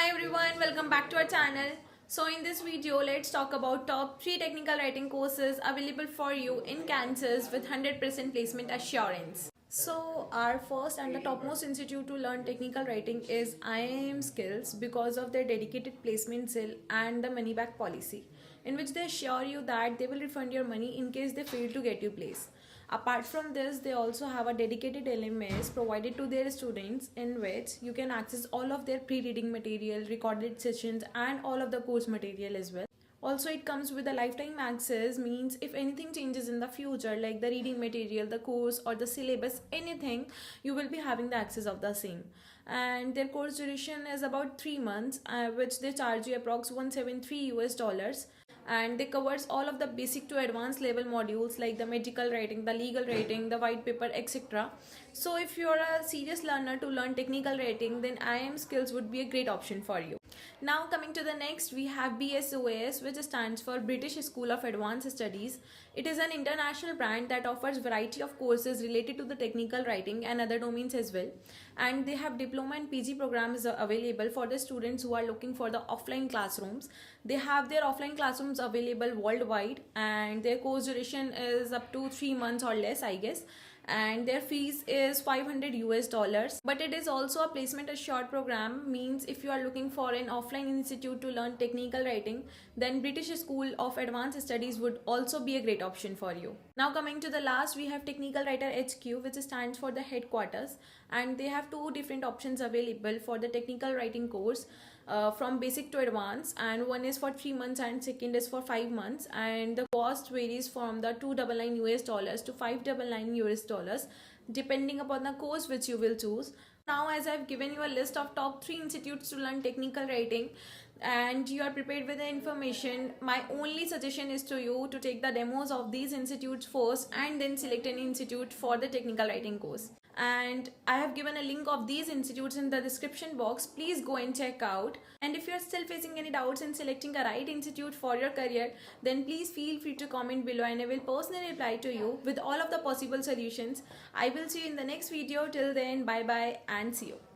Hi everyone, welcome back to our channel. So in this video, let's talk about top 3 technical writing courses available for you in Kansas with 100% placement assurance. So our first and the topmost institute to learn technical writing is IIM Skills because of their dedicated placement cell and the money back policy, in which they assure you that they will refund your money in case they fail to get you place. Apart from this, they also have a dedicated LMS provided to their students in which you can access all of their pre-reading material, recorded sessions and all of the course material as well. Also, it comes with a lifetime access, means if anything changes in the future like the reading material, the course or the syllabus, anything, you will be having the access of the same. And their course duration is about 3 months, which they charge you approx 173 US dollars, and they covers all of the basic to advanced level modules like the medical writing, the legal writing, the white paper, etc. So if you're a serious learner to learn technical writing, then IIM Skills would be a great option for you. Now coming to the next, we have BSOAS, which stands for British School of Advanced Studies. It is an international brand that offers variety of courses related to the technical writing and other domains as well. And they have diploma and PG programs available for the students who are looking for the offline classrooms. They have their offline classrooms available worldwide, and their course duration is up to 3 months or less, I guess, and their fees is 500 US dollars. But it is also a placement assured program, means if you are looking for an offline institute to learn technical writing, then British School of Advanced Studies would also be a great option for you. Now coming to the last, we have Technical Writer HQ, which stands for the headquarters, and they have two different options available for the technical writing course, from basic to advanced, and one is for 3 months and second is for 5 months, and the cost varies from the 299 US dollars to 599 US dollars depending upon the course which you will choose. Now, as I've given you a list of top 3 institutes to learn technical writing and you are prepared with the information, my only suggestion is to you to take the demos of these institutes first and then select an institute for the technical writing course. And I have given a link of these institutes in the description box. Please go and check out. And if you are still facing any doubts in selecting a right institute for your career, then please feel free to comment below and I will personally reply to you with all of the possible solutions. I will see you in the next video. Till then, bye bye and see you.